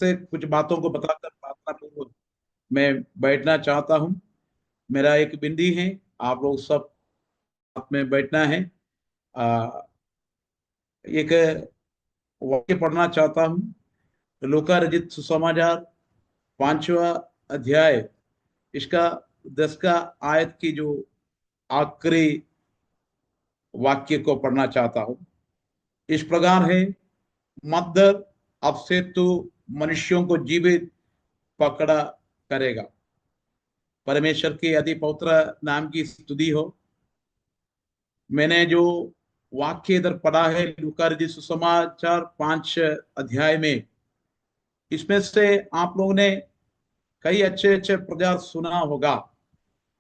से कुछ बातों को बताकर प्रार्थना पूर्वक मैं बैठना चाहता हूँ। मेरा एक बिंदी है, आप लोग सब साथ में बैठना है। आ, एक वाक्य पढ़ना चाहता हूँ। लूका रचित सुसमाचार 5वां अध्याय, इसका 10 का आयत की जो आखिरी वाक्य को पढ़ना चाहता हूँ। इस प्रकार है, मत डर, अब से तू मनुष्यों को जीवित पकड़ा करेगा। परमेश्वर के अति पवित्र नाम की स्तुति हो। मैंने जो वाक्य इधर पढ़ा है लूका रचित सुसमाचार 5 अध्याय में, इसमें से आप लोगों ने कई अच्छे अच्छे प्रचार सुना होगा,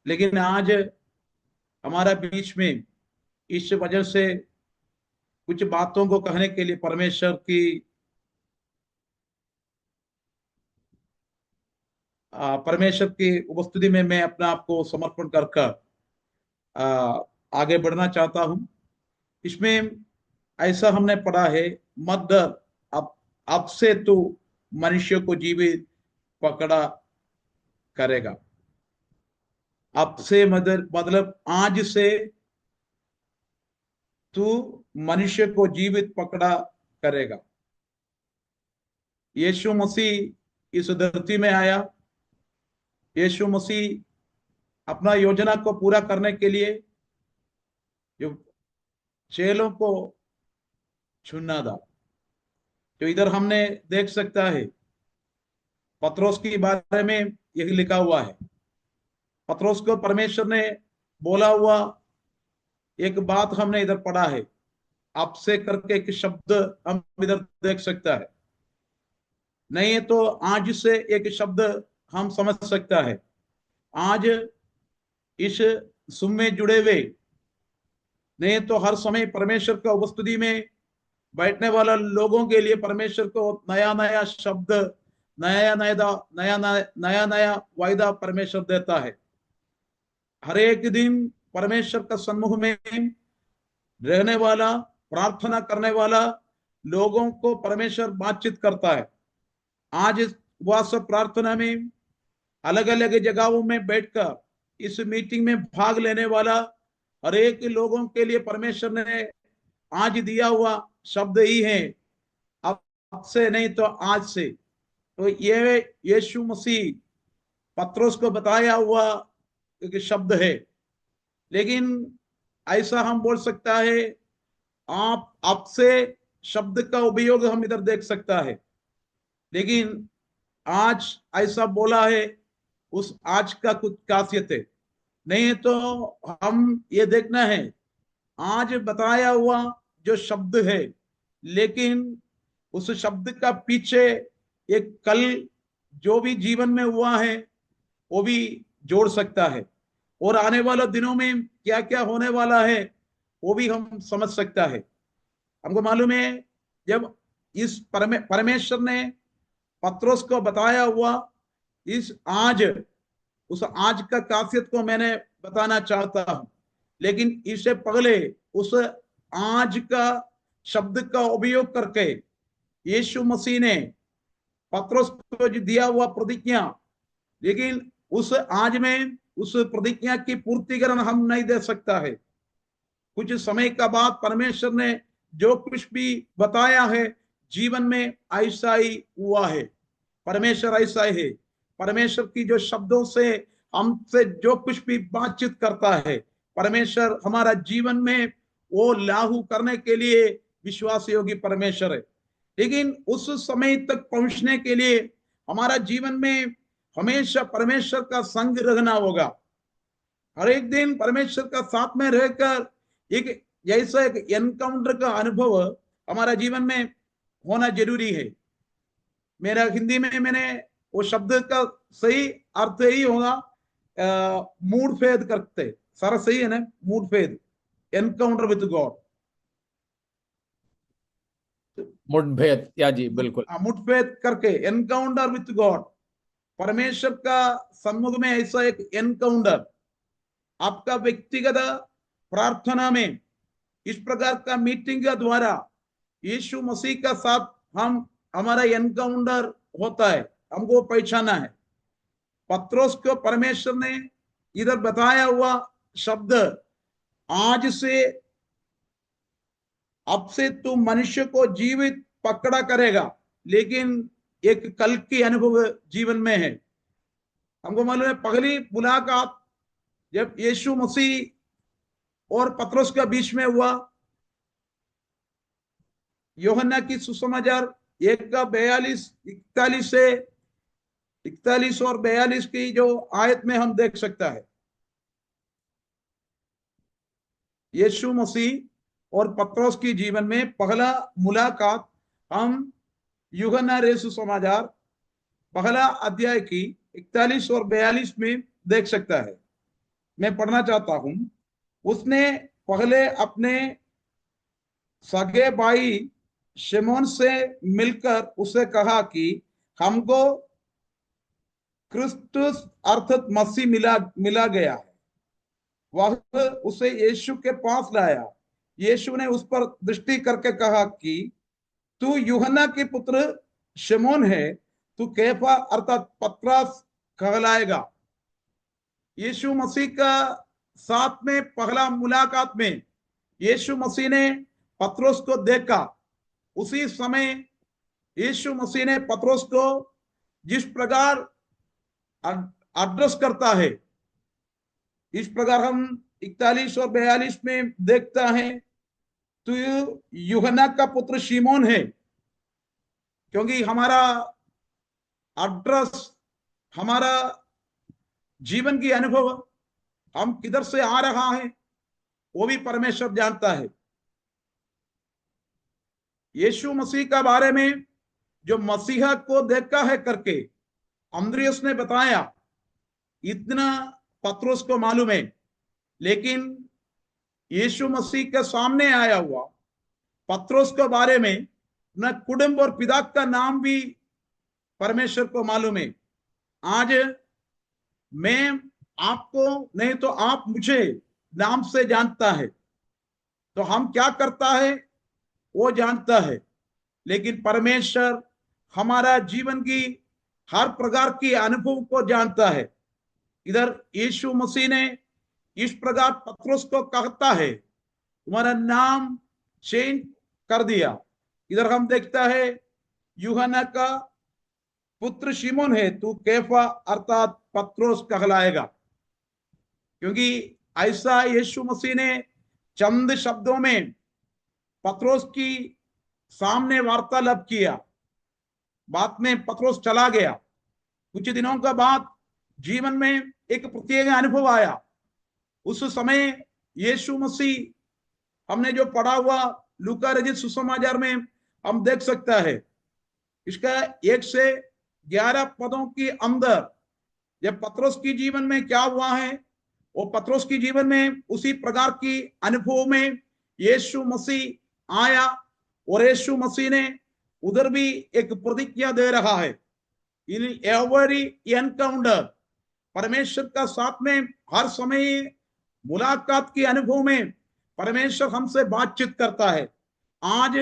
लेकिन आज हमारा बीच में इस वजह से कुछ बातों को कहने के लिए परमेश्वर की उपस्थिति में मैं अपने आप को समर्पण कर कर आ, आगे बढ़ना चाहता हूं। इसमें ऐसा हमने पढ़ा है, मत डर, अब अब से तू मनुष्य को जीवित पकड़ा करेगा। अब से मतलब आज से तू मनुष्य को जीवित पकड़ा करेगा। यीशु मसीह इस धरती में आया। यीशु मसीह अपना योजना को पूरा करने के लिए जो चेलों को चुना था, जो इधर हमने देख सकता है। पतरस के बारे में यही लिखा हुआ है। पतरस को परमेश्वर ने बोला हुआ एक बात हमने इधर पढ़ा है। आपसे करके एक शब्द हम इधर देख सकता है। नहीं है तो आज से एक शब्द हम समझ सकता है। आज इस सुम में जुड़े हुए, नहीं तो हर समय परमेश्वर का उपस्थिति में बैठने वाला लोगों के लिए परमेश्वर को नया नया शब्द, नया नया नया नया नया वायदा परमेश्वर देता है। हर एक दिन परमेश्वर का सम्मुख में रहने वाला, प्रार्थना करने वाला लोगों को परमेश्वर बातचीत करता है। आज उपवास प्रार्थना में अलग अलग जगहों में बैठकर इस मीटिंग में भाग लेने वाला हर एक लोगों के लिए परमेश्वर ने आज दिया हुआ शब्द ही है, अब से नहीं तो आज से। तो ये यीशु मसीह पतरस को बताया हुआ एक शब्द है। लेकिन ऐसा हम बोल सकता है, आप अब से शब्द का उपयोग हम इधर देख सकता है। लेकिन आज ऐसा बोला है, उस आज का कुछ खासियत है। नहीं तो हम ये देखना है, आज बताया हुआ जो शब्द है, लेकिन उस शब्द का पीछे एक कल जो भी जीवन में हुआ है वो भी जोड़ सकता है। और आने वाले दिनों में क्या क्या होने वाला है वो भी हम समझ सकता है। हमको मालूम है, जब इस परमेश्वर ने पत्रोस को बताया हुआ इस आज, उस आज का खासियत को मैंने बताना चाहता हूं। लेकिन इससे पहले उस आज का शब्द का उपयोग करके यीशु मसीह ने पत्रोस को दिया हुआ प्रतिज्ञा, लेकिन उस आज में उस प्रतिज्ञा की पूर्तिकरण हम नहीं दे सकता है। कुछ समय का बाद परमेश्वर ने जो कुछ भी बताया है जीवन में ऐसा ही हुआ है। परमेश्वर ऐसा है। परमेश्वर की जो शब्दों से हमसे जो कुछ भी बातचीत करता है, परमेश्वर हमारा जीवन में वो लागू करने के लिए विश्वास योगी परमेश्वर है। लेकिन उस समय तक पहुंचने के लिए हमारा जीवन में हमेशा परमेश्वर का संग रहना होगा। हर एक दिन परमेश्वर का साथ में रहकर एक जैसा एक एनकाउंटर का अनुभव हमारा जीवन में होना जरूरी है। मेरा हिंदी में मैंने वो शब्द का सही अर्थ ही होगा, मूड फेद करते। सारा सही है ना, मूड फेद, एनकाउंटर विद गॉड। मुठभेद या जी बिल्कुल। मुठभेद करके एनकाउंटर विद गॉड, परमेश्वर का सम्मुख में ऐसा एक एनकाउंटर आपका व्यक्तिगत प्रार्थना में इस प्रकार का मीटिंग के द्वारा यीशु मसीह का साथ हम हमारा एनकाउंटर होता है, हमको पहचाना है। पत्रोस को परमेश्वर ने इधर बताया हुआ शब्द, आज से, अब से तू मनुष्य को जीवित पकड़ा करेगा, लेकिन एक कल की अनुभव जीवन में है। हमको मालूम है पहली मुलाकात जब यीशु मसीह और पतरस के बीच में हुआ, यूहन्ना की सुसमाचार 1:42 से 41 और 42 की जो आयत में हम देख सकता है, यीशु मसीह और पतरस की जीवन में पहला मुलाकात हम यूहन्ना रे सुसमाचार पहला अध्याय की 41 और 42 में देख सकता है। मैं पढ़ना चाहता हूं। उसने पहले अपने सगे भाई शिमोन से मिलकर उसे कहा कि हमको क्रिस्तुस अर्थात मसीह मिला गया है। वह उसे यीशु के पास लाया। यीशु ने उस पर दृष्टि करके कहा कि तू यूहन्ना के पुत्र शिमोन है, तू कैफा अर्थात पतरस कहलाएगा। यीशु मसीह का साथ में पहला मुलाकात में यीशु मसीह ने पतरस को देखा। उसी समय यीशु मसीह ने पतरस को जिस प्रकार एड्रेस करता है, इस प्रकार हम 41 और 42 में देखता है, तो यूहन्ना का पुत्र शिमोन है। क्योंकि हमारा एड्रेस, हमारा जीवन की अनुभव, हम किधर से आ रहा है, वो भी परमेश्वर जानता है। यीशु मसीह का बारे में जो मसीहा को देखा है करके अंद्रियस ने बताया, इतना पतरस को मालूम है। लेकिन यीशु मसीह के सामने आया हुआ पतरस के बारे में न कुटुंब और पिता का नाम भी परमेश्वर को मालूम है। आज मैं आपको नहीं तो आप मुझे नाम से जानता है, तो हम क्या करता है वो जानता है। लेकिन परमेश्वर हमारा जीवन की हर प्रकार की अनुभव को जानता है। इधर यीशु मसीह ने इस प्रकार पतरस को कहता है, तुम्हारा नाम चेंज कर दिया। इधर हम देखता है यूहन्ना का पुत्र शिमोन है, तू कैफा अर्थात पतरस कहलाएगा। क्योंकि ऐसा यीशु मसीह ने चंद शब्दों में पतरस की सामने वार्तालाप किया। बाद में पतरस चला गया। कुछ दिनों का बाद जीवन में एक प्रत्येक अनुभव आया। उस समय यीशु मसीह, हमने जो पढ़ा हुआ लूका रचित सुसमाचार में हम देख सकता है, इसका 1 से 11 पदों के अंदर जब पतरस की जीवन में क्या हुआ है, वो पतरस की जीवन में उसी प्रकार की अनुभव में यीशु मसीह आया। और यीशु मसीह ने उधर भी एक प्रतिज्ञा दे रहा है, इन एवरी एनकाउंटर, परमेश्वर का साथ में हर समय मुलाकात के अनुभव में परमेश्वर हमसे बातचीत करता है। आज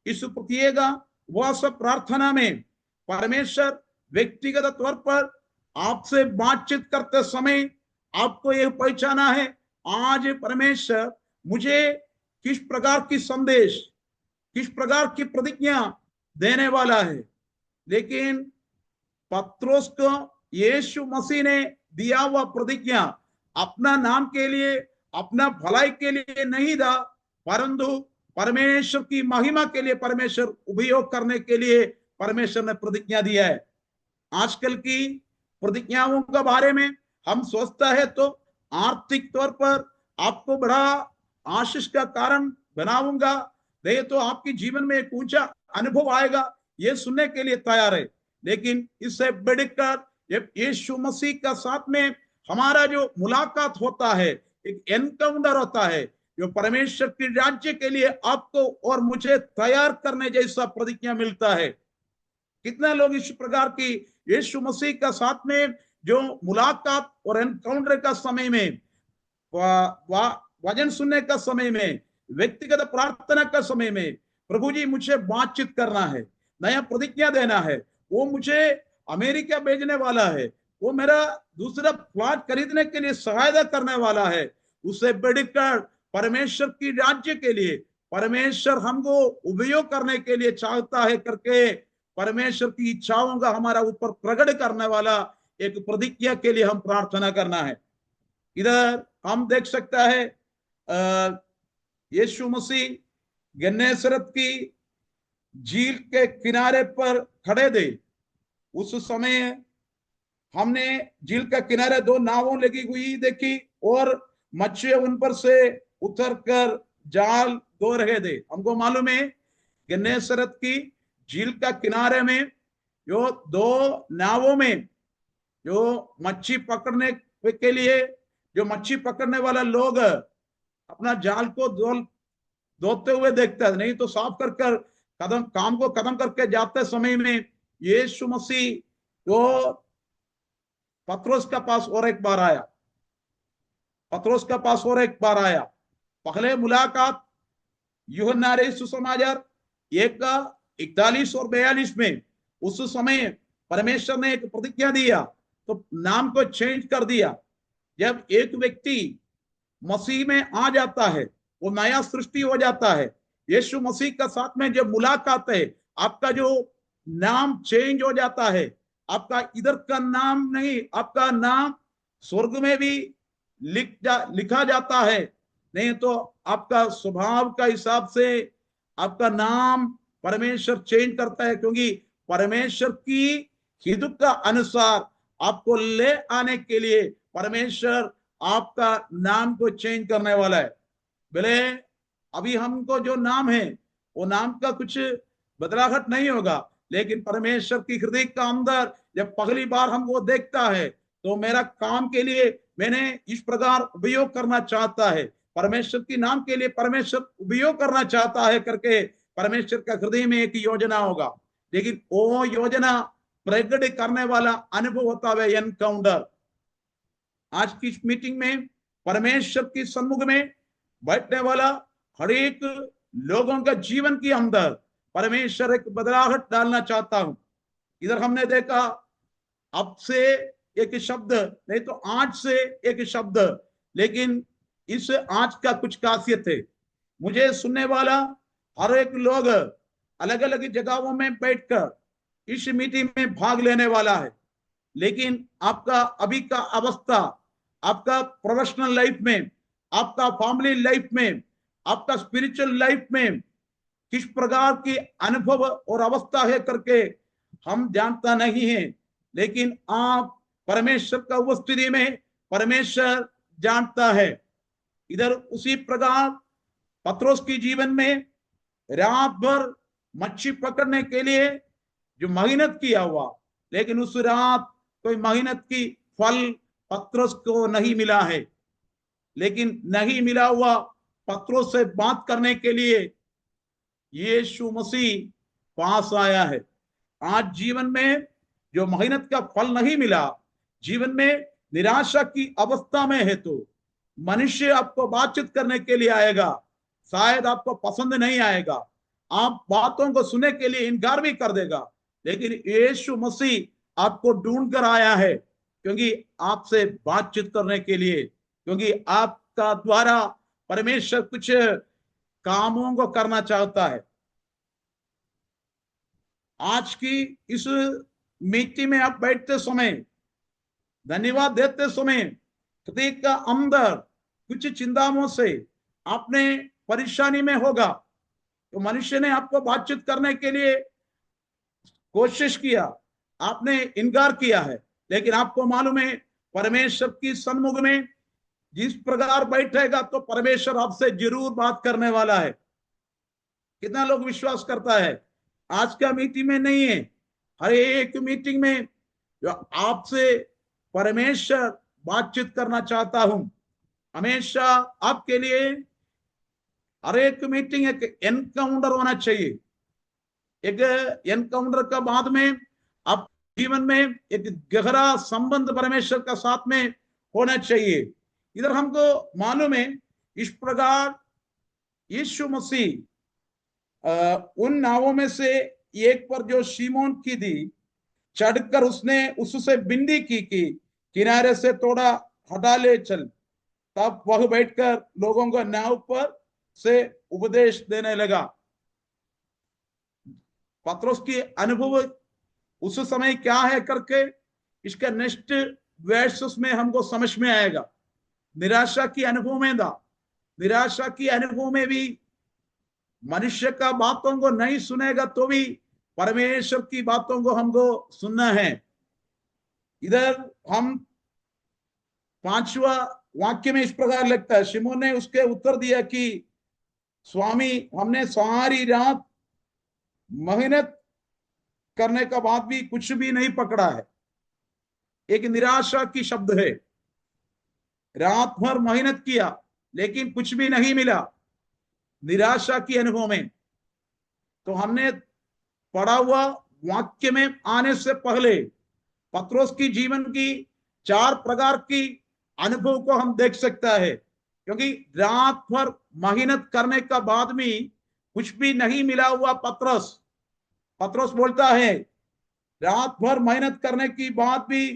इस प्रत्येक उपवास प्रार्थना में परमेश्वर व्यक्तिगत तौर पर आपसे बातचीत करते समय आपको यह पहचाना है, आज परमेश्वर मुझे किस प्रकार की संदेश, किस प्रकार की प्रतिज्ञा देने वाला है। लेकिन पतरस को यीशु मसीह ने दिया हुआ प्रतिज्ञा अपना नाम के लिए, अपना भलाई के लिए नहीं था, परंतु परमेश्वर की महिमा के लिए, परमेश्वर उपयोग करने के लिए परमेश्वर ने प्रतिज्ञा दिया है। आजकल की प्रतिज्ञाओं के बारे में हम सोचता है तो आर्थिक तौर पर आपको बड़ा आशीष का कारण बनाऊंगा, नहीं तो आपकी जीवन में एक ऊंचा अनुभव आएगा, ये सुनने के लिए तैयार है। लेकिन इससे बढ़कर जब यीशु मसीह का साथ में हमारा जो मुलाकात होता है, एक एनकाउंटर होता है, जो परमेश्वर के राज्य के लिए आपको और मुझे तैयार करने जैसा प्रतिज्ञा मिलता है। कितने लोग इस प्रकार की यीशु मसीह का साथ में जो मुलाकात और एनकाउंटर का समय में, वचन सुनने का समय में, व्यक्तिगत प्रार्थना का समय में, प्रभु जी मुझे बातचीत करना है, नया प्रतिज्ञा देना है, वो मुझे अमेरिका भेजने वाला है, वो मेरा दूसरा प्लॉट खरीदने के लिए सहायता करने वाला है। उसे बढ़कर परमेश्वर की राज्य के लिए परमेश्वर हमको उपयोग करने के लिए चाहता है करके परमेश्वर की इच्छाओं का हमारा ऊपर प्रकट करने वाला एक प्रतिज्ञा के लिए हम प्रार्थना करना है। इधर हम देख सकता है यीशु मसीह गन्नेसरत की झील के किनारे पर खड़े थे। उस समय हमने झील का किनारे दो नावों लगी हुई देखी और मच्छियां उन पर से उतर कर जाल धो रहे थे। हमको मालूम है गन्नेसरत की झील का किनारे में जो दो नावों में जो मच्छी पकड़ने के लिए जो मच्छी पकड़ने वाला लोग अपना जाल को धोते हुए देखता है, नहीं तो साफ कर कर काम को खत्म करके जाते समय में यीशु मसीह जो पत्रोस का पास और एक बार आया, पत्रोस का पास और एक बार आया। पहले मुलाकात यूहन्ना सुसमाचार 1:41 और 42 में, उस समय परमेश्वर ने एक प्रतिज्ञा दिया तो नाम को चेंज कर दिया। जब एक व्यक्ति मसीह में आ जाता है वो नया सृष्टि हो जाता है। यीशु मसीह का साथ में जब मुलाकात है आपका जो नाम चेंज हो जाता है। आपका इधर का नाम नहीं, आपका नाम स्वर्ग में भी लिखा जाता है, नहीं तो आपका स्वभाव का हिसाब से आपका नाम परमेश्वर चेंज करता है, क्योंकि परमेश्वर की हिदुत का अनुसार आपको ले आने के लिए परमेश्वर आपका नाम को चेंज करने वाला है। भले अभी हमको जो नाम है वो नाम का कुछ बदलाहट नहीं होगा, लेकिन परमेश्वर की हृदय का अंदर जब पहली बार हमको देखता है तो मेरा काम के लिए मैंने इस प्रकार उपयोग करना चाहता है, परमेश्वर की नाम के लिए परमेश्वर उपयोग करना चाहता है करके परमेश्वर का हृदय में एक योजना होगा। लेकिन वो योजना प्रकट करने वाला अनुभव होता है एनकाउंटर। आज की इस मीटिंग में परमेश्वर की सम्मुख में बैठने वाला हर एक लोगों का जीवन के अंदर परमेश्वर एक बदलाहट डालना चाहता हूं। इधर हमने देखा अब से एक शब्द, नहीं तो आज से एक शब्द, लेकिन इस आज का कुछ खासियत है। मुझे सुनने वाला हर एक लोग अलग अलग जगहों में बैठकर इस मीटिंग में भाग लेने वाला है, लेकिन आपका अभी का अवस्था, आपका प्रोफेशनल लाइफ में, आपका फैमिली लाइफ में, आपका स्पिरिचुअल लाइफ में किस प्रकार की अनुभव और अवस्था है करके हम जानता नहीं है, लेकिन आप परमेश्वर का उपस्थिति में परमेश्वर जानता है। इधर उसी प्रकार पत्रोस की जीवन में रात भर मच्छी पकड़ने के लिए जो मेहनत किया हुआ, लेकिन उस रात कोई मेहनत की फल पत्रोस को नहीं मिला है, लेकिन नहीं मिला हुआ पत्रोस से बात करने के लिए यीशु मसीह पास आया है। आज जीवन में जो मेहनत का फल नहीं मिला, जीवन में निराशा की अवस्था में है, तो मनुष्य आपको बातचीत करने के लिए आएगा, शायद आपको पसंद नहीं आएगा, आप बातों को सुनने के लिए इनकार भी कर देगा, लेकिन यीशु मसीह आपको ढूंढ कर आया है क्योंकि आपसे बातचीत करने के लिए, क्योंकि आपका द्वारा परमेश्वर कुछ कामों को करना चाहता है। आज की इस मीटिंग में आप बैठते समय, धन्यवाद देते समय हृदय का अंदर कुछ चिंताओं से आपने परेशानी में होगा, तो मनुष्य ने आपको बातचीत करने के लिए कोशिश किया, आपने इनकार किया है, लेकिन आपको मालूम है परमेश्वर की सन्मुख में जिस प्रकार बैठेगा तो परमेश्वर आपसे जरूर बात करने वाला है। कितना लोग विश्वास करता है? आज का मीटिंग में नहीं है, हर एक मीटिंग में जो आपसे परमेश्वर बातचीत करना चाहता हूं। हमेशा आपके लिए हर एक मीटिंग एक एनकाउंटर होना चाहिए। एक एनकाउंटर का बाद में आप जीवन में एक गहरा संबंध परमेश्वर का साथ में होना चाहिए। इधर हमको मालूम है इस प्रकार यीशु मसीह उन नावों में से एक पर जो शिमोन की थी, चढ़कर उसने उससे विनती की कि किनारे से थोड़ा हटा ले चल। तब वह बैठकर लोगों को नाव पर से उपदेश देने लगा। पतरस की अनुभव उस समय क्या है करके इसका नेक्स्ट वर्सेस में हमको समझ में आएगा। निराशा की अनुभव में था, निराशा की अनुभव में भी मनुष्य का बातों को नहीं सुनेगा तो भी परमेश्वर की बातों को हमको सुनना है। इधर हम 5वां वाक्य में इस प्रकार लगता है, शिमोन ने उसके उत्तर दिया कि स्वामी, हमने सारी रात मेहनत करने का बाद भी कुछ भी नहीं पकड़ा है। एक निराशा की शब्द है। रात भर मेहनत किया लेकिन कुछ भी नहीं मिला, निराशा की अनुभव में। तो हमने पढ़ा हुआ वाक्य में आने से पहले पतरस की जीवन की 4 प्रकार की अनुभव को हम देख सकता है। क्योंकि रात भर मेहनत करने का बाद में कुछ भी नहीं मिला हुआ पतरस बोलता है, रात भर मेहनत करने की बाद भी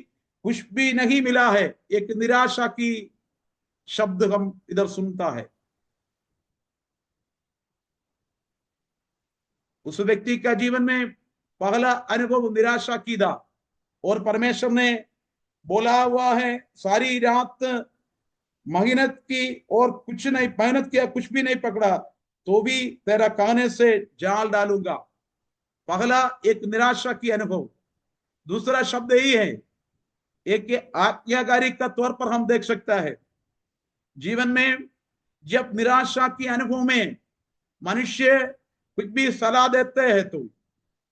कुछ भी नहीं मिला है। एक निराशा की शब्द हम इधर सुनता है। उस व्यक्ति का जीवन में पहला अनुभव निराशा की था। और परमेश्वर ने बोला हुआ है, सारी रात मेहनत की और कुछ नहीं, मेहनत किया कुछ भी नहीं पकड़ा तो भी तेरा कहने से जाल डालूंगा। पहला एक निराशा की अनुभव। दूसरा शब्द यही है, एक आज्ञाकारी का तौर पर हम देख सकता है। जीवन में जब निराशा की अनुभव में मनुष्य कुछ भी सलाह देते हैं तो,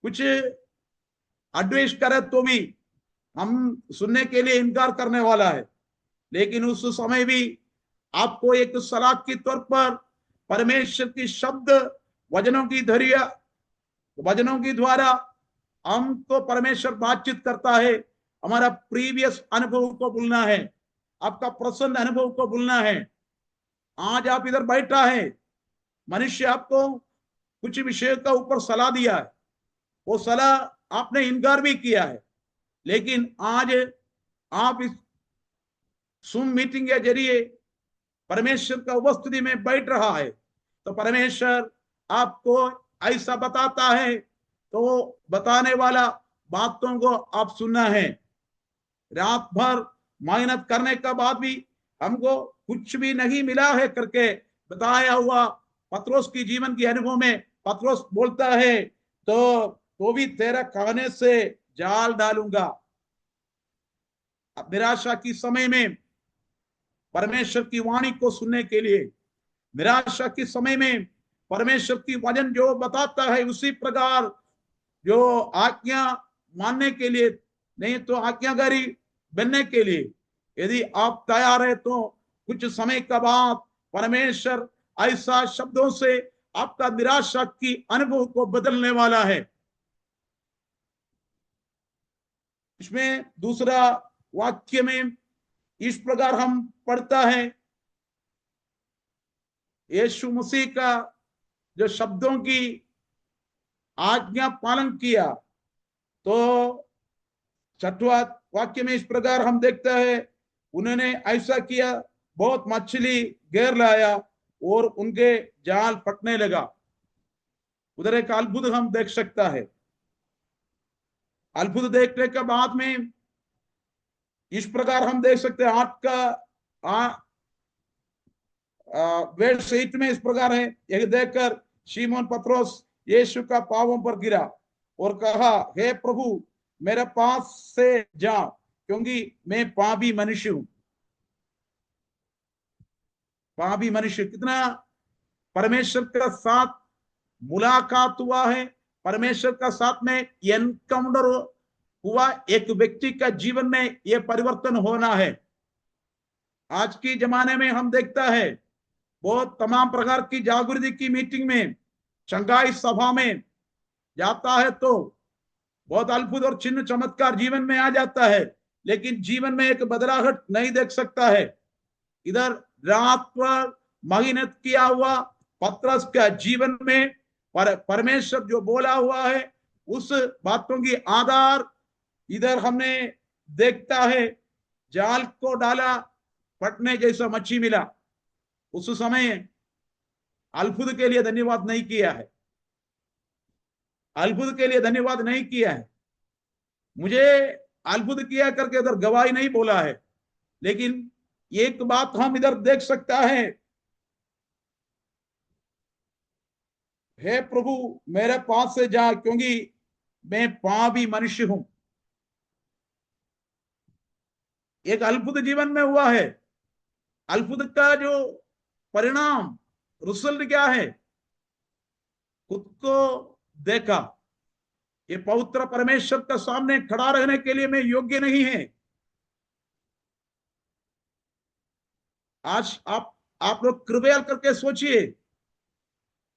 कुछ एडवाइस करे तो भी हम सुनने के लिए इनकार करने वाला है। लेकिन उस समय भी आपको एक सलाह के तौर पर परमेश्वर की शब्द वचनों की द्वारा हमको परमेश्वर बातचीत करता है। हमारा प्रीवियस अनुभव को भूलना है, आपका प्रसन्न अनुभव को भूलना है। आज आप इधर बैठा है, मनुष्य आपको कुछ विषय का ऊपर सलाह दिया है, वो सलाह आपने इनकार भी किया है। लेकिन आज आप इस सूम मीटिंग के जरिए परमेश्वर का उपस्थिति में बैठ रहा है, तो परमेश्वर आपको ऐसा बताता है, तो बताने वाला बातों को आप सुनना है। रात भर मेहनत करने का बाद भी हमको कुछ भी नहीं मिला है करके बताया हुआ पतरस की जीवन के अनुभव में पतरस बोलता है, तो भी तेरा कहने से जाल डालूंगा। अब निराशा की समय में परमेश्वर की वाणी को सुनने के लिए, निराशा के समय में परमेश्वर की वचन जो बताता है उसी प्रकार जो आज्ञा मानने के लिए, नहीं तो आज्ञाकारी बनने के लिए यदि आप तैयार है तो कुछ समय के बाद परमेश्वर ऐसा शब्दों से आपका निराशा की अनुभव को बदलने वाला है। इसमें दूसरा वाक्य में इस प्रकार हम पढ़ता है, यीशु मसीह का जो शब्दों की आज्ञा पालन किया, तो 6वां वाक्य में इस प्रकार हम देखते हैं, उन्होंने ऐसा किया, बहुत मछली घेर लाया और उनके जाल फटने लगा। उधर एक अद्भुत हम देख सकता है। अद्भुत देखने के बाद में इस प्रकार हम देख सकते हैं, 8 का वर्ष 8 में इस प्रकार है, यह देखकर शिमोन पतरस यीशु का पांवों पर गिरा और कहा, हे प्रभु मेरे पास से जा, क्योंकि मैं पापी मनुष्य हूं। पापी मनुष्य, कितना परमेश्वर के साथ मुलाकात हुआ है, परमेश्वर का साथ में एनकाउंटर हुआ। एक व्यक्ति का जीवन में यह परिवर्तन होना है। आज की जमाने में हम देखता है बहुत तमाम प्रकार की जागृति की मीटिंग में, शंघाई सभा में जाता है तो बहुत अद्भुत और चिन्ह चमत्कार जीवन में आ जाता है, लेकिन जीवन में एक बदलाहट नहीं देख सकता है। इधर रात पर मेहनत किया हुआ पतरस का जीवन में परमेश्वर जो बोला हुआ है उस बातों की आधार इधर हमने देखता है जाल को डाला, फटने जैसा मच्छी मिला। उस समय अद्भुत के लिए धन्यवाद नहीं किया है, अद्भुत के लिए धन्यवाद नहीं किया है, मुझे अद्भुत किया करके इधर गवाही नहीं बोला है। लेकिन एक बात हम इधर देख सकता है, हे प्रभु मेरे पास से जा, क्योंकि मैं पापी मनुष्य हूं। एक अद्भुत जीवन में हुआ है। अद्भुत का जो परिणाम, रिजल्ट क्या है? खुद को देखा, ये पवित्र परमेश्वर के सामने खड़ा रहने के लिए मैं योग्य नहीं है। आज आप लोग कृपया करके सोचिए,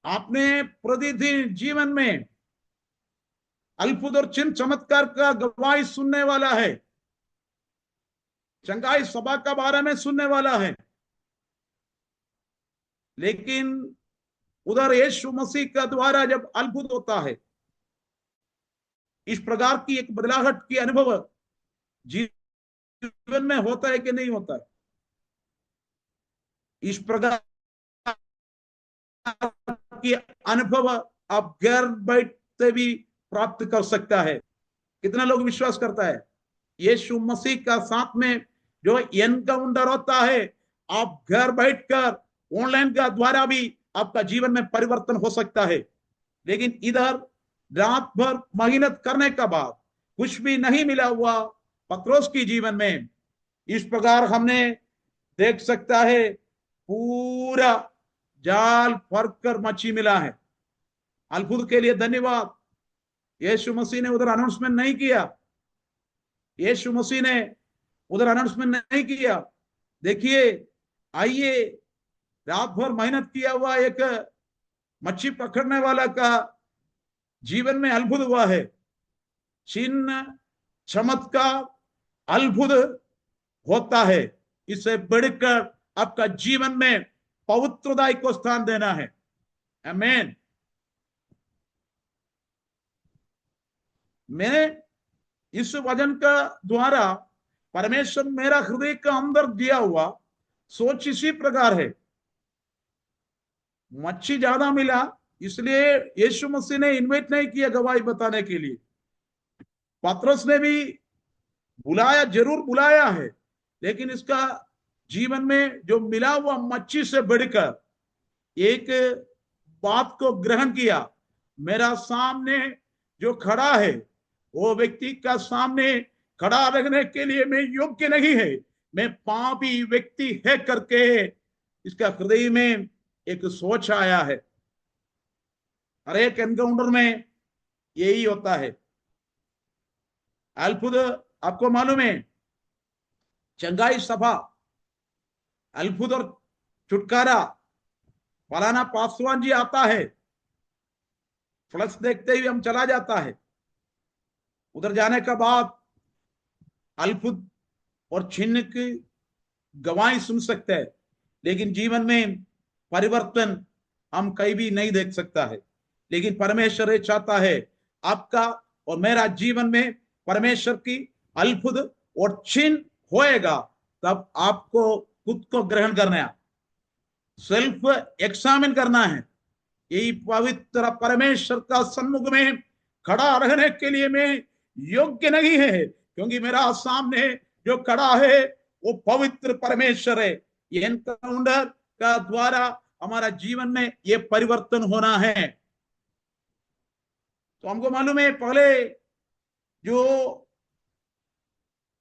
आपने प्रतिदिन जीवन में अद्भुत और चिन्ह चमत्कार का गवाही सुनने वाला है, चंगाई सभा का बारे में सुनने वाला है, लेकिन उधर यीशु मसीह का द्वारा जब अद्भुत होता है, इस प्रकार की एक बदलाहट की अनुभव जीवन में होता है कि नहीं होता है? इस प्रकार की अनुभव आप घर बैठते भी प्राप्त कर सकता है। कितना लोग विश्वास करता है यीशु मसीह का साथ में जो एनकाउंटर होता है, आप घर बैठकर ऑनलाइन का द्वारा भी आपका जीवन में परिवर्तन हो सकता है। लेकिन इधर रात भर मेहनत करने के बाद कुछ भी नहीं मिला हुआ पत्रोस की जीवन में, इस प्रकार हमने देख सकता है पूरा जाल फर्क कर मच्छी मिला है। अद्भुत के लिए धन्यवाद। यीशु मसीह ने उधर अनाउंसमेंट नहीं किया, यीशु मसीह ने उधर अनाउंसमेंट नहीं किया। देखिए, आइए, रात भर मेहनत किया हुआ एक मच्छी पकड़ने वाला का जीवन में अद्भुत हुआ है। चिन्ह चमत्कार अद्भुत होता है, इससे बढ़कर आपका जीवन में पवित्रता को स्थान देना है। आमीन। मैंने इस वचन का द्वारा परमेश्वर मेरा हृदय का अंदर दिया हुआ सोच इसी प्रकार है। मच्छी ज्यादा मिला, इसलिए यीशु मसीह ने इनवाइट नहीं किया गवाही बताने के लिए। पतरस ने भी बुलाया, जरूर बुलाया है, लेकिन इसका जीवन में जो मिला हुआ मच्छी से बढ़कर एक बात को ग्रहण किया, मेरा सामने जो खड़ा है वो व्यक्ति का सामने खड़ा रहने के लिए मैं योग्य नहीं है, मैं पापी व्यक्ति है करके इसका हृदय में एक सोच आया है। हर एक एनकाउंटर में यही होता है। अद्भुत, आपको मालूम है, चंगाई सभा, अद्भुत और छुटकारा, फलाना पासवान जी आता है, फ्लक्स देखते ही हम चला जाता है। उधर जाने के बाद अद्भुत और चिन्ह की गवाही सुन सकते हैं, लेकिन जीवन में परिवर्तन हम कहीं भी नहीं देख सकता है। लेकिन परमेश्वर ये चाहता है आपका और मेरा जीवन में परमेश्वर की अद्भुत और चिन्ह होएगा, तब आपको खुद को ग्रहण करना है, सेल्फ एग्जामिन करना है। यही पवित्र परमेश्वर का सन्मुख में खड़ा रहने के लिए मैं योग्य नहीं है, क्योंकि मेरा सामने जो खड़ा है वो पवित्र परमेश्वर है। एनकाउंटर का द्वारा हमारा जीवन में ये परिवर्तन होना है। तो हमको मालूम है, पहले जो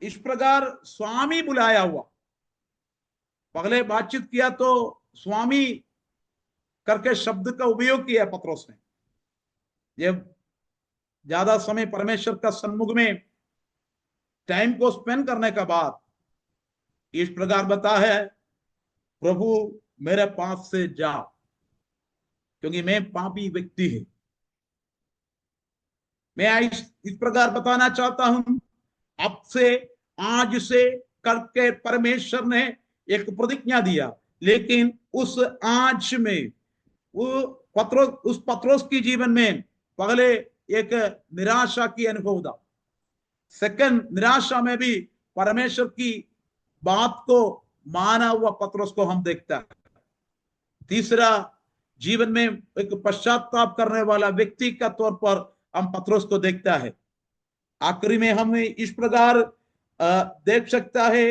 इस प्रकार स्वामी बुलाया हुआ, पहले बातचीत किया तो स्वामी करके शब्द का उपयोग किया पतरस ने। जब ज्यादा समय परमेश्वर का सन्मुख में टाइम को स्पेंड करने का बाद इस प्रकार बता है, प्रभु मेरे पास से जा, क्योंकि मैं पापी व्यक्ति है। मैं इस प्रकार बताना चाहता हूं, अब से, आज से करके परमेश्वर ने एक प्रतिज्ञा दिया, लेकिन उस आज में उस पत्रोस की जीवन में पहले एक निराशा की अनुभव था। सेकंड, निराशा में भी परमेश्वर की बात को माना हुआ पतरस को हम देखता है। तीसरा, जीवन में एक पश्चाताप करने वाला व्यक्ति का तौर पर हम पतरस को देखता है। आखिरी में हमें इस प्रकार देख सकता है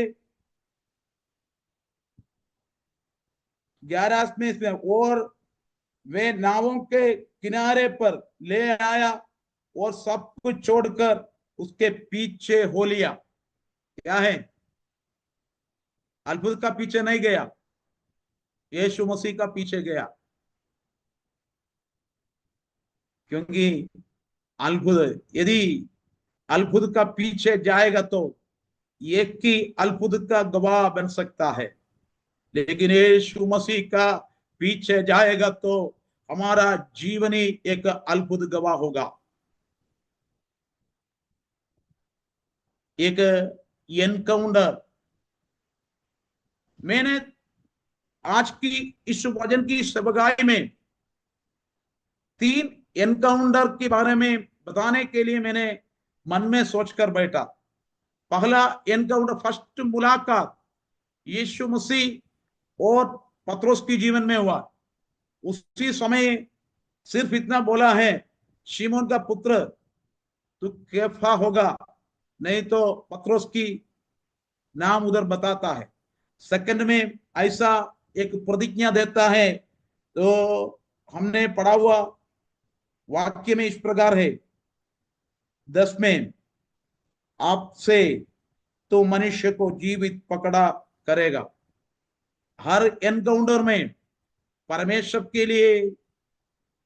11 में, और वे नावों के किनारे पर ले आया और सब कुछ छोड़कर उसके पीछे हो लिया। क्या है? अद्भुत का पीछे नहीं गया, यीशु मसीह का पीछे गया। क्योंकि अद्भुत, यदि अद्भुत का पीछे जाएगा तो एक ही अद्भुत का गवाह बन सकता है, लेकिन यीशु मसीह का पीछे जाएगा तो हमारा जीवन ही एक अद्भुत गवाह होगा। एक एनकाउंटर, मैंने आज की इस वचन की सबगाई में 3 एनकाउंटर के बारे में बताने के लिए मैंने मन में सोचकर बैठा। पहला एनकाउंटर, फर्स्ट मुलाकात यीशु मसीह और पतरस की जीवन में हुआ। उसी समय सिर्फ इतना बोला है, शिमोन का पुत्र तू कैफा होगा, नहीं तो पतरस की नाम उधर बताता है। सेकंड में ऐसा एक प्रतिज्ञा देता है, तो हमने पढ़ा हुआ वाक्य में इस प्रकार है 10 में, आपसे तो मनुष्य को जीवित पकड़ा करेगा। हर एनकाउंटर में परमेश्वर के लिए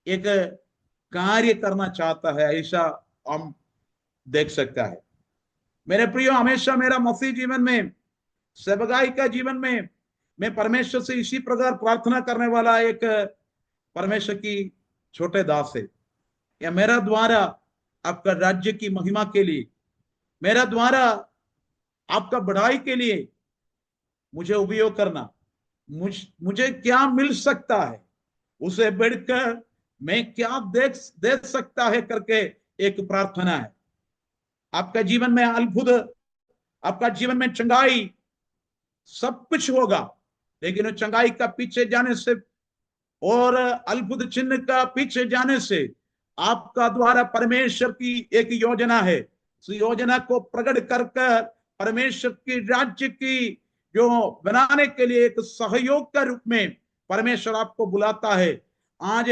एक कार्य करना चाहता है, ऐसा हम देख सकता है। मेरे प्रियो, हमेशा मेरा मसीह जीवन में, सेवकाई का जीवन में, मैं परमेश्वर से इसी प्रकार प्रार्थना करने वाला एक परमेश्वर की छोटे दास है। या मेरा द्वारा आपका राज्य की महिमा के लिए, मेरा द्वारा आपका बढ़ाई के लिए मुझे उपयोग करना, मुझे क्या मिल सकता है, उसे बढ़कर मैं क्या दे सकता है करके एक प्रार्थना है। आपका जीवन में अद्भुत, आपका जीवन में चंगाई, सब कुछ होगा, लेकिन उस चंगाई का पीछे जाने से और अद्भुत चिन्ह का पीछे जाने से आपका द्वारा परमेश्वर की एक योजना है। उस योजना को प्रकट कर परमेश्वर की राज्य की जो बनाने के लिए एक सहयोग का रूप में परमेश्वर आपको बुलाता है। आज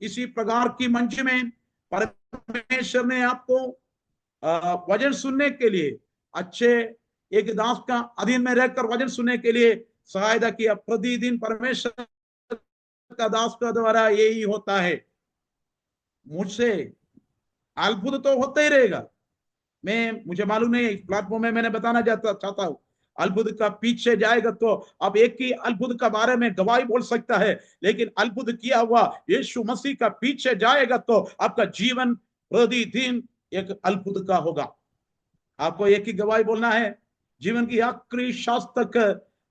इसी प्रकार की मंच में परमेश्वर ने आपको वचन सुनने के लिए, अच्छे एक दास का अधीन में रहकर वचन सुनने के लिए सहायता किया। प्रतिदिन परमेश्वर का दास का द्वारा यही होता है। मुझसे अद्भुत तो होता ही रहेगा। मुझे मालूम नहीं, प्लेटफॉर्म में मैंने बताना चाहता हूं, अद्भुत का पीछे जाएगा तो अब एक ही अद्भुत का बारे में गवाही बोल सकता है, लेकिन अद्भुत किया हुआ यीशु मसीह का पीछे जाएगा तो आपका जीवन प्रतिदिन एक अद्भुत का होगा। आपको एक ही गवाही बोलना है, जीवन की आखिरी सांस तक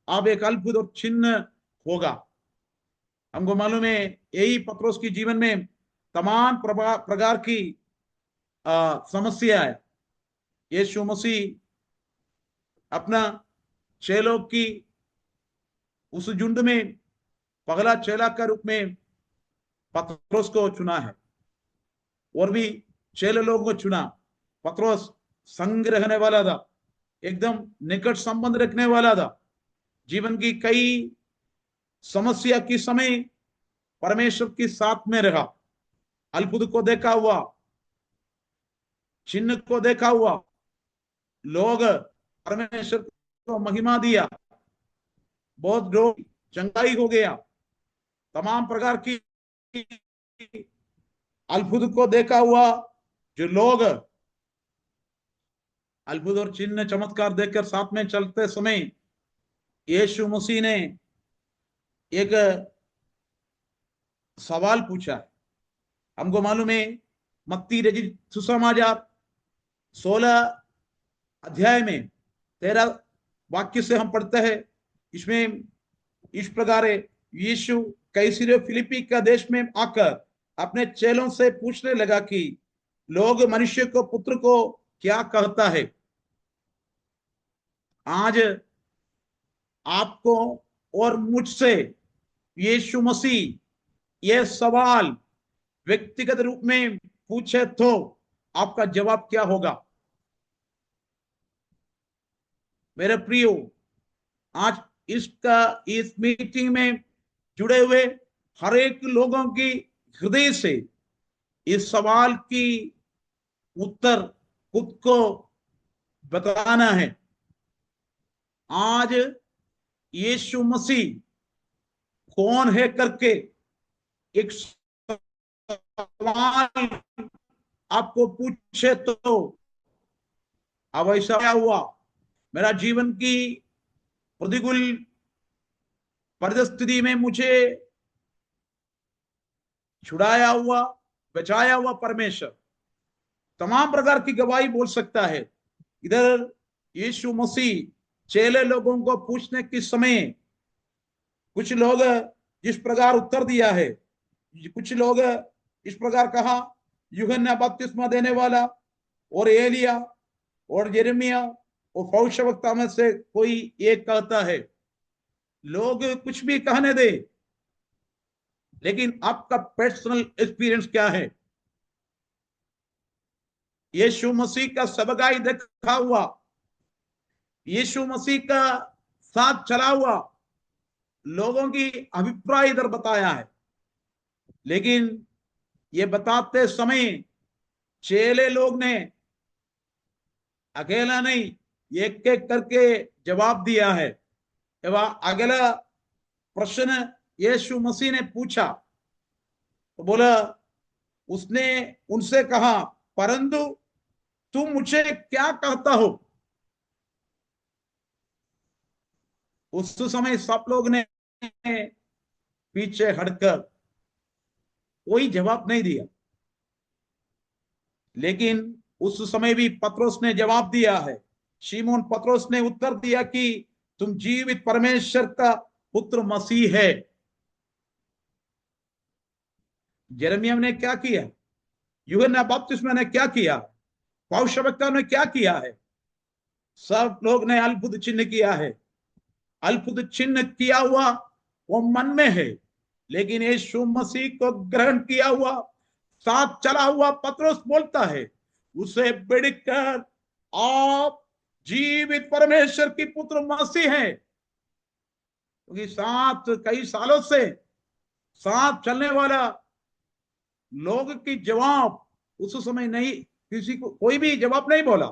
आप एक अद्भुत और चिन्ह होगा। हमको मालूम है यही पतरस की जीवन में तमाम प्रकार की समस्या है। यीशु मसीह अपना चेलों की उस झुंड में पगला चेला का रूप में पतरस को चुना है, और भी चेले लोगों को चुना। पतरस संग रहने वाला था, एकदम निकट संबंध रखने वाला था। जीवन की कई समस्या की समय परमेश्वर के साथ में रहा, अद्भुत को देखा हुआ, चिन्ह को देखा हुआ, लोग परमेश्वर को महिमा दिया, बहुत रोग चंगाई हो गया, तमाम प्रकार की अद्भुत को देखा हुआ जो लोग अद्भुत और चिन्ह चमत्कार देखकर साथ में चलते समय यीशु मसीह ने एक सवाल पूछा। हमको मालूम है मत्ती रचित सुसमाचार 16 अध्याय में 13 वाक्य से हम पढ़ते हैं। इसमें इस प्रकार है, यीशु कैसरिया फिलिप्पी का देश में आकर अपने चेलों से पूछने लगा कि लोग मनुष्य को पुत्र को क्या कहता है। आज आपको और मुझसे यीशु मसीह ये सवाल व्यक्तिगत रूप में पूछे तो आपका जवाब क्या होगा। मेरे प्रियो, आज इस मीटिंग में जुड़े हुए हर एक लोगों की हृदय से इस सवाल की उत्तर खुद को बताना है। आज यीशु मसीह कौन है करके एक सवाल आपको पूछे तो अब ऐसा क्या हुआ, मेरा जीवन की प्रतिकूल परिस्थिति में मुझे छुड़ाया हुआ, बचाया हुआ परमेश्वर तमाम प्रकार की गवाही बोल सकता है। इधर यीशु मसीह चेले लोगों को पूछने के समय कुछ लोग जिस प्रकार उत्तर दिया है, कुछ लोग इस प्रकार कहा, यूहन्ना बपतिस्मा देने वाला और एलिया और यिर्मयाह और भविष्यवक्ता में से कोई एक कहता है। लोग कुछ भी कहने दे, लेकिन आपका पर्सनल एक्सपीरियंस क्या है। यीशु मसीह का सबकाई देखा हुआ, यीशु मसीह का साथ चला हुआ लोगों की अभिप्राय इधर बताया है। लेकिन ये बताते समय चेले लोग ने अकेला नहीं, एक एक करके जवाब दिया है। एवं अगला प्रश्न यीशु मसीह ने पूछा तो बोला, उसने उनसे कहा, परंतु तुम मुझे क्या कहता हो। उस समय सब लोग ने पीछे हटकर कोई जवाब नहीं दिया। लेकिन उस समय भी पतरस ने जवाब दिया है। शिमोन पतरस ने उत्तर दिया कि तुम जीवित परमेश्वर का पुत्र मसीह है। यिर्मयाह ने क्या किया, यूहन्ना बपतिस्मा ने क्या किया, भविष्यवक्ता ने क्या किया है, सब लोग ने अद्भुत चिन्ह किया है। अद्भुत चिन्ह किया हुआ वो मन में है, लेकिन यीशु मसीह को ग्रहण किया हुआ साथ चला हुआ पतरस बोलता है, उसे बढ़कर आप जीवित परमेश्वर की पुत्र मसीह हैं। क्योंकि साथ कई सालों से साथ चलने वाला लोग की जवाब उस समय नहीं, किसी को कोई भी जवाब नहीं बोला।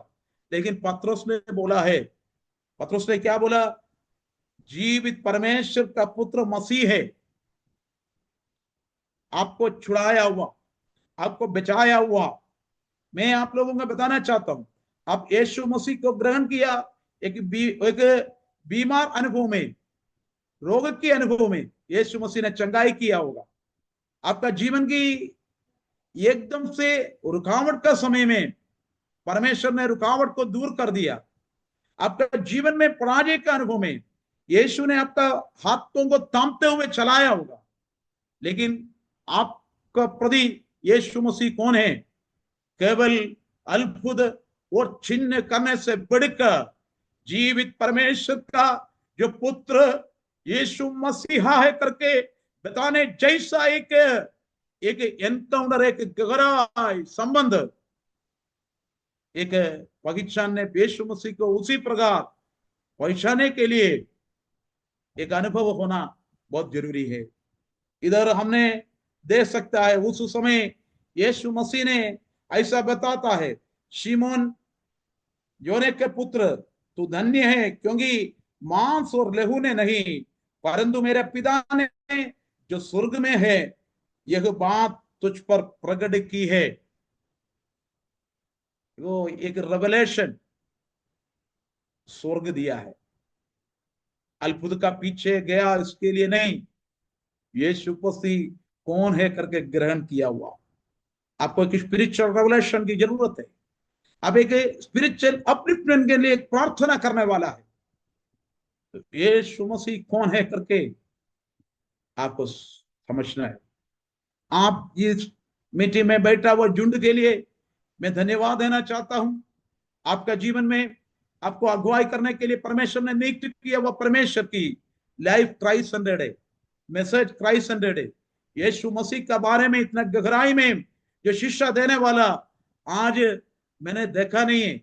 लेकिन पतरस ने बोला है। पतरस ने क्या बोला, जीवित परमेश्वर का पुत्र मसीह है, आपको छुड़ाया हुआ, आपको बचाया हुआ। मैं आप लोगों को बताना चाहता हूं, आप यीशु मसीह को ग्रहण किया एक बीमार अनुभव में, रोग के अनुभव में यीशु मसीह ने चंगाई किया होगा। आपका जीवन की एकदम से रुकावट का समय में परमेश्वर ने रुकावट को दूर कर दिया। आपका जीवन में पराजय का अनुभव में यीशु ने आपका हाथों को थामते हुए चलाया होगा। लेकिन आपका प्रति यीशु मसीह कौन है, केवल अद्भुत और चिन्ह करने से बढ़कर जीवित परमेश्वर का जो पुत्र यीशु मसीहा है करके बताने जैसा एक एक एनकाउंटर, एक गहरा संबंध एक पहचान ने यीशु मसीह को उसी प्रकार पहचाने के लिए एक अनुभव होना बहुत जरूरी है। इधर हमने देख सकता है उस समय यीशु मसीह ने ऐसा बताता है, शिमोन योने के पुत्र तू धन्य है, क्योंकि मांस और लहू ने नहीं परंतु मेरे पिता ने जो स्वर्ग में है यह बात तुझ पर प्रकट की है। वो एक रेवलेशन स्वर्ग दिया है, अद्भुत का पीछे गया इसके लिए नहीं, यीशु मसीह कौन है करके ग्रहण किया हुआ। आपको एक स्पिरिचुअल रेवलेशन की जरूरत है। अब एक स्पिरिचुअल अपलिफ्टमेंट के लिए एक प्रार्थना करने वाला है, तो यीशु मसीह कौन है करके आपको समझना है। आप इस मीटिंग में बैठा हुआ झुंड के लिए मैं धन्यवाद देना चाहता हूं। आपका जीवन में आपको अगुवाई करने के लिए परमेश्वर ने नियुक्त किया, वह परमेश्वर की लाइफ क्राइस्ट सेंटर्ड है, मैसेज क्राइस्ट सेंटर्ड है। यीशु मसीह के बारे में इतना गहराई में जो शिक्षा देने वाला आज मैंने देखा नहीं है।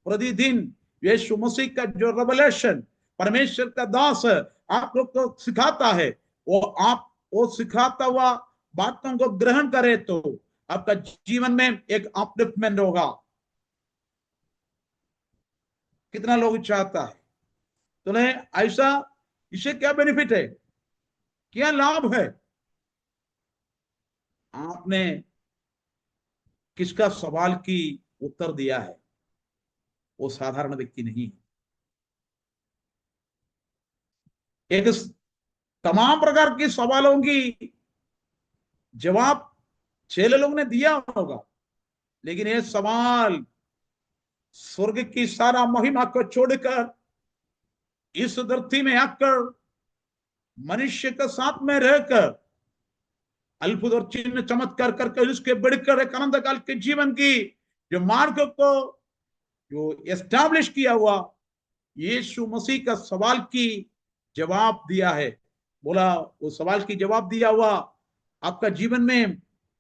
प्रतिदिन यीशु मसीह का जो रेवलेशन परमेश्वर का दास आप लोग को सिखाता है, वो आप वो सिखाता हुआ बातों को ग्रहण करे तो आपका जीवन में एक अपलिफ्टमेंट होगा। कितना लोग चाहता है तो नहीं ऐसा, इससे क्या बेनिफिट है, क्या लाभ है? आपने किसका सवाल की उत्तर दिया है, वो साधारण व्यक्ति नहीं है। एक तमाम प्रकार के सवालों की जवाब चेले लोग ने दिया होगा, लेकिन ये सवाल स्वर्ग की सारा महिमा को छोड़कर इस धरती में आकर मनुष्य के साथ में रहकर अद्भुत और चिन्ह चमत्कार करके उसके बढ़कर एक अनंत काल के जीवन की जो मार्ग को जो एस्टैब्लिश किया हुआ यीशु मसीह का सवाल की जवाब दिया है। बोला वो सवाल की जवाब दिया हुआ आपका जीवन में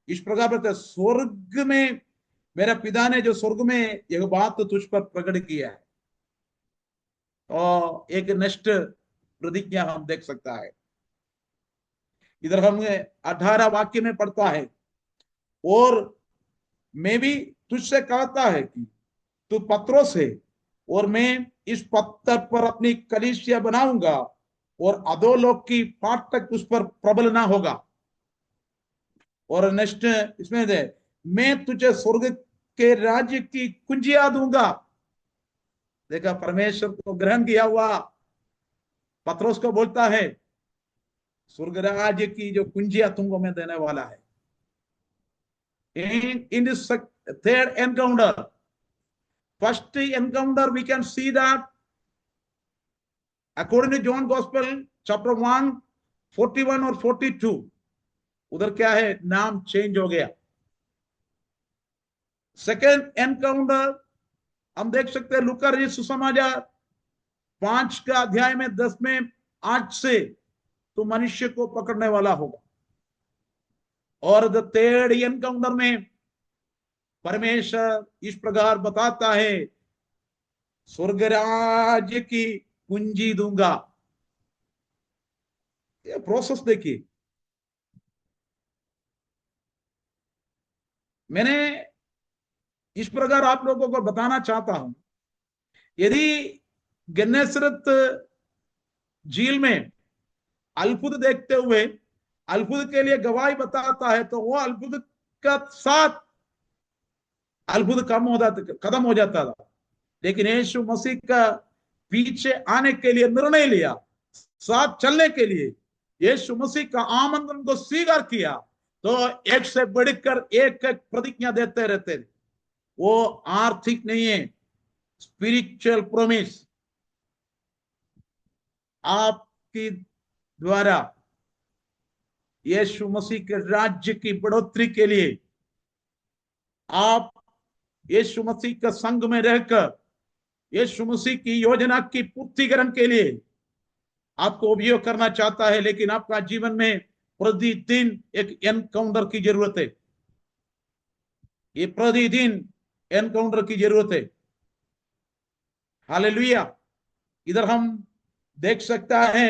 इस प्रकार पर स्वर्ग में मेरा पिता ने जो स्वर्ग में यह बात तो तुझ पर प्रकट किया है। और एक नेक्स्ट प्रतिज्ञा हम देख सकता है, इधर हम 18 वाक्य में पढ़ता है, और मैं भी तुझसे कहता है कि तू पत्रोस है और मैं इस पत्थर पर अपनी कलीसिया बनाऊंगा और अधोलोक की फाटक उस पर प्रबल ना होगा। और नेक्स्ट इसमें दे, मैं तुझे स्वर्ग के राज्य की कुंजियां दूंगा। देखा, परमेश्वर को ग्रहण किया हुआ पत्रोस को बोलता है स्वर्ग राज्य की जो कुंजियां तुमको मैं देने वाला है। In this third encounter, first encounter, we can see that according to John Gospel, chapter 1, 41 और 42, उधर क्या है, नाम चेंज हो गया। सेकेंड एनकाउंटर हम देख सकते हैं लूका रचित सुसमाचार 5 का अध्याय में 10 में, आज से तो मनुष्य को पकड़ने वाला होगा। और द थर्ड एनकाउंटर में परमेश्वर इस प्रकार बताता है स्वर्ग राज्य की कुंजी दूंगा। ये प्रोसेस देखिए, मैंने इस प्रकार आप लोगों को बताना चाहता हूं, यदि गन्नेसरत झील में अद्भुत देखते हुए अद्भुत के लिए गवाही बताता है तो वो अद्भुत का साथ अद्भुत खत्म हो जाता था। लेकिन यीशु मसीह का पीछे आने के लिए निर्णय लिया, साथ चलने के लिए यीशु मसीह का आमंत्रण को स्वीकार किया, तो एक से बढ़कर एक प्रतिज्ञा देते रहते थे। वो आर्थिक नहीं है, स्पिरिचुअल प्रोमिस। आपकी द्वारा यीशु मसीह के राज्य की बढ़ोतरी के लिए, आप यीशु मसीह के संग में रहकर यीशु मसीह की योजना की पूर्तिकरण के लिए आपको उपयोग करना चाहता है। लेकिन आपका जीवन में प्रतिदिन एक एनकाउंटर की जरूरत है, ये प्रतिदिन एनकाउंटर की जरूरत है। हालेलुया। इधर हम देख सकता है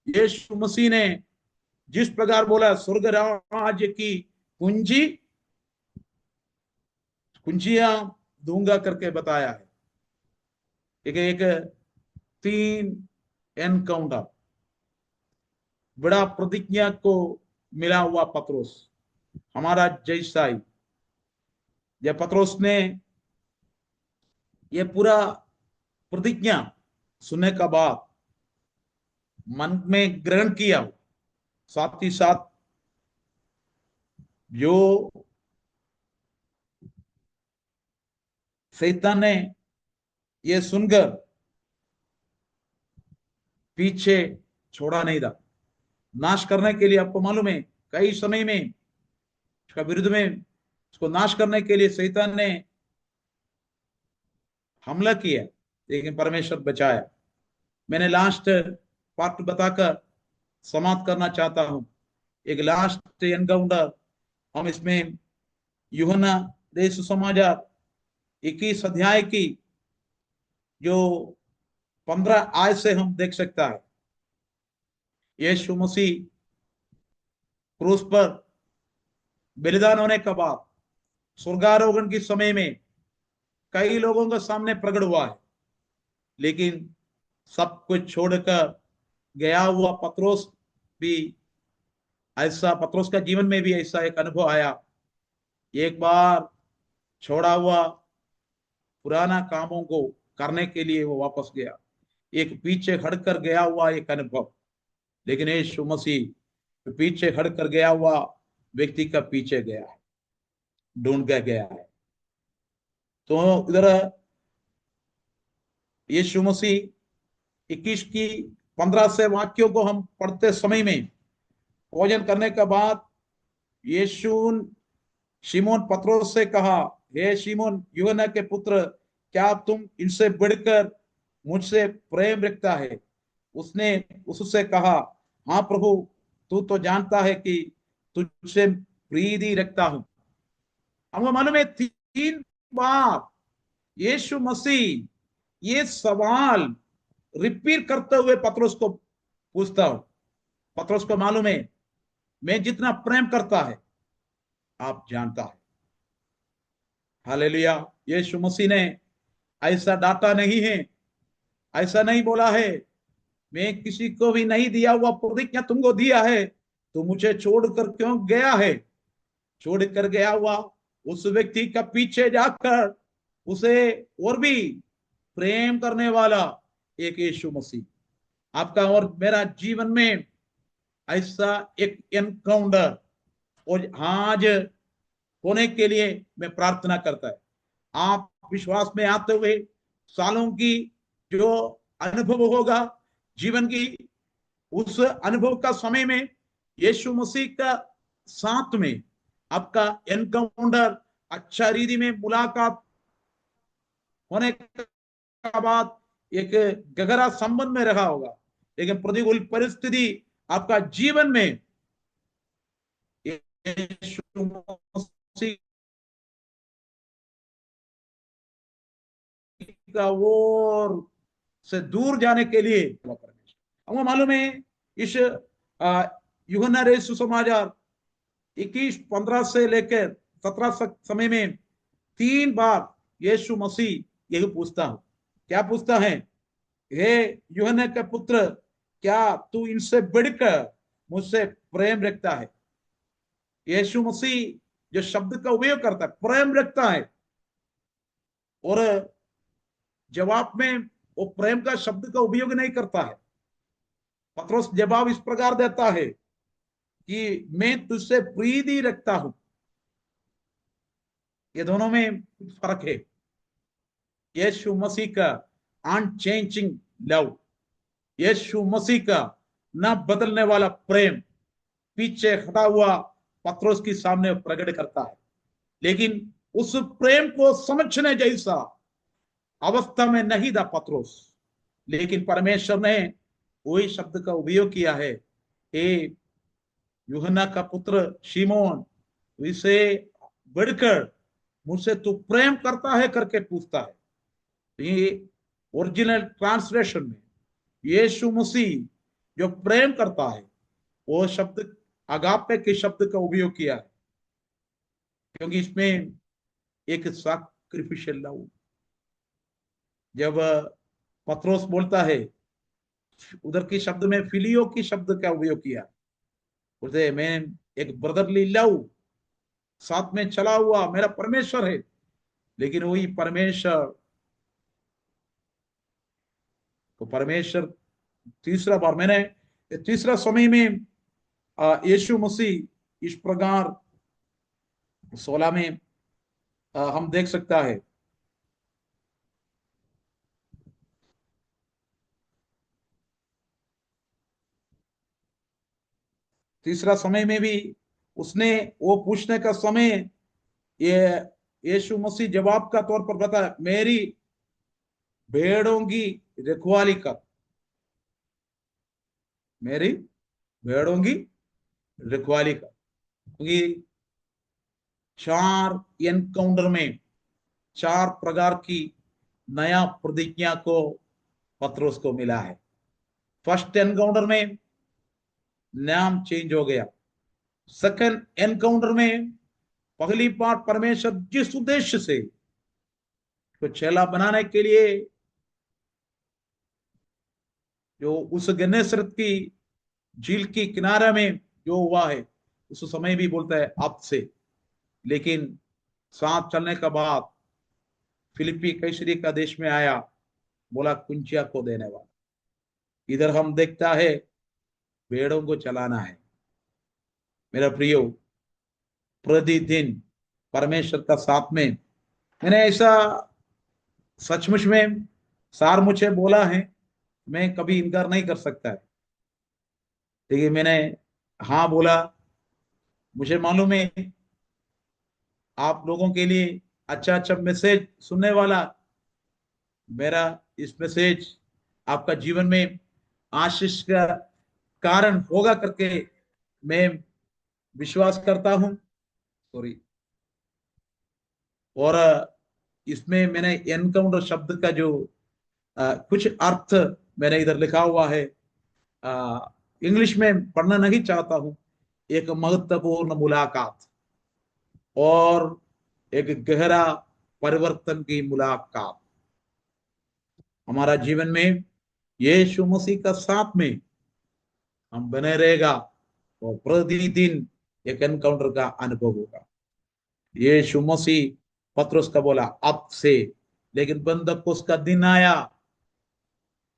यीशु मसीह ने जिस प्रकार बोला स्वर्ग राज्य की कुंजियां दूंगा करके बताया है। एक 3 एनकाउंटर, बड़ा प्रतिज्ञा को मिला हुआ पत्रोस हमारा जैसा ही। जब पत्रोस ने यह पूरा प्रतिज्ञा सुनने का बाद मन में ग्रहण किया, साथ ही साथ जो शैतान ने यह सुनकर पीछे छोड़ा नहीं था, नाश करने के लिए। आपको मालूम है कई समय में इसका विरुद्ध में इसको नाश करने के लिए शैतान ने हमला किया, लेकिन परमेश्वर बचाया। मैंने लास्ट पार्ट बताकर समाप्त करना चाहता हूं। एक लास्ट एनकाउंटर हम इसमें यूहन्ना देश समाचार 21 अध्याय की जो 15 आय से हम देख सकता है। यीशु मसीह क्रूस पर बलिदान होने के बाद स्वर्गारोहण के समय में कई लोगों के सामने प्रकट हुआ है, लेकिन सब कुछ छोड़कर गया हुआ पत्रोस भी ऐसा, पत्रोस का जीवन में भी ऐसा एक अनुभव आया। एक बार छोड़ा हुआ पुराना कामों को करने के लिए वो वापस गया, एक पीछे हटकर गया हुआ एक अनुभव। लेकिन यीशु मसीह पीछे हटकर गया हुआ व्यक्ति का पीछे गया है, ढूंढ के गया है। तो इधर यीशु मसीह 21 की 15 से वाक्यों को हम पढ़ते समय में भोजन करने के बाद यीशु शिमोन पत्रोस से कहा, हे शिमोन यूहन्ना के पुत्र, क्या तुम इनसे बढ़कर मुझसे प्रेम रखता है? उसने उससे कहा, हाँ प्रभु, तू तो जानता है कि तुझसे प्रीति रखता हूं। हमको मालूम है 3 बार यीशु मसीह ये सवाल रिपीट करते हुए पत्रोस को पूछता हूं। पत्रोस को मालूम है मैं जितना प्रेम करता है आप जानता है। हालेलुया। यीशु मसीह ने ऐसा डांटा नहीं है, ऐसा नहीं बोला है, मैं किसी को भी नहीं दिया हुआ प्रतिज्ञा तुमको दिया है, तो मुझे छोड़कर क्यों गया है? छोड़कर गया हुआ उस व्यक्ति का पीछे जाकर उसे और भी प्रेम करने वाला एक यीशु मसीह आपका और मेरा जीवन में ऐसा एक एनकाउंटर और आज होने के लिए मैं प्रार्थना करता है। आप विश्वास में आते हुए सालों की जो अनुभव होगा जीवन की, उस अनुभव का समय में यीशु मसीह का साथ में आपका एनकाउंटर अच्छा रीति में मुलाकात होने के बाद एक गहरा संबंध में रहा होगा। लेकिन प्रतिकूल परिस्थिति आपका जीवन में यीशु मसीह का और से दूर जाने के लिए हमको मालूम है इस यूहन्ना रईस सुसमाचार 21:15 से लेकर 17 समय में 3 बार यीशु मसीह यही पूछता हूं। क्या पूछता है? हे यूहन्ना के पुत्र, क्या तू इनसे बढ़कर मुझसे प्रेम रखता है? यीशु मसीह जो शब्द का उपयोग करता है प्रेम रखता है, और जवाब में वो प्रेम का शब्द का उपयोग नहीं करता है। पत्रोस जवाब इस प्रकार देता है कि मैं तुझसे प्रीति रखता हूं। ये दोनों में फर्क है। यीशु मसीह का अनचेंजिंग लव, यीशु मसीह का न बदलने वाला प्रेम पीछे हटा हुआ पत्रोस के सामने प्रकट करता है, लेकिन उस प्रेम को समझने जैसा अवस्था में नहीं था पत्रोस। लेकिन परमेश्वर ने वही शब्द का उपयोग किया है, हे यूहन्ना का पुत्र शिमोन, इसे बढ़कर मुझसे तू प्रेम करता है करके पूछता है। ये ओरिजिनल ट्रांसलेशन में यीशु मसीह जो प्रेम करता है वो शब्द अगापे के शब्द का उपयोग किया है, क्योंकि इसमें एक सैक्रिफिशियल लव। जब पत्रोस बोलता है, उधर के शब्द में फिलियो की शब्द का उपयोग किया, बोलते मैं एक ब्रदरली लव साथ में चला हुआ मेरा परमेश्वर है। लेकिन वही परमेश्वर तो परमेश्वर तीसरा बार मैंने तीसरा समय में यीशु मसीह इस प्रकार 16 में हम देख सकता है। तीसरा समय में भी उसने वो पूछने का समय ये यीशु मसीह जवाब का तौर पर बताया, मेरी भेड़ों की रखवाली कर, मेरी भेड़ों की रखवाली कर। क्योंकि चार एनकाउंटर में चार प्रकार की नया प्रतिज्ञा को पत्रोस को मिला है। फर्स्ट एनकाउंटर में नाम चेंज हो गया। सेकंड एनकाउंटर में पहली बार परमेश्वर जिस उद्देश्य से तो चेला बनाने के लिए जो उस गन्नेसरत की झील की किनारे में जो हुआ है, उस समय भी बोलता है अब से। लेकिन साथ चलने के बाद फिलिपी कैसरी का देश में आया, बोला कुंचिया को देने वाला। इधर हम देखता है भेड़ों को चलाना है। मेरा प्रियो, प्रतिदिन परमेश्वर का साथ में मैंने ऐसा सचमुच में सार मुझे बोला है, मैं कभी इनकार नहीं कर सकता है। लेकिन मैंने हाँ बोला। मुझे मालूम है आप लोगों के लिए अच्छा अच्छा मैसेज सुनने वाला मेरा इस मैसेज आपका जीवन में आशीष का कारण होगा करके मैं विश्वास करता हूं। सॉरी। और इसमें मैंने एनकाउंटर शब्द का जो कुछ अर्थ मैंने इधर लिखा हुआ है, इंग्लिश में पढ़ना नहीं चाहता हूं। एक महत्वपूर्ण मुलाकात और एक गहरा परिवर्तन की मुलाकात हमारा जीवन में यीशु मसीह का साथ में हम बने रहेगा, और प्रतिदिन एक एनकाउंटर का अनुभव होगा। यीशु मसीह पतरस का बोला अब से, लेकिन बंदकोस का दिन आया,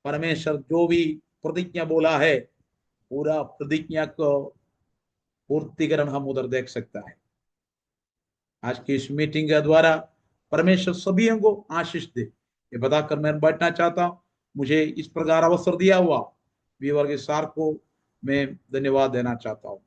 परमेश्वर जो भी प्रतिज्ञा बोला है पूरा प्रतिज्ञा को पूर्तिकरण हम उधर देख सकता है। आज की इस मीटिंग के द्वारा परमेश्वर सभी को आशीष दे, ये बताकर मैं बैठना चाहता हूं। मुझे इस प्रकार अवसर दिया हुआ वीवर के सार को मैं धन्यवाद देना चाहता हूं।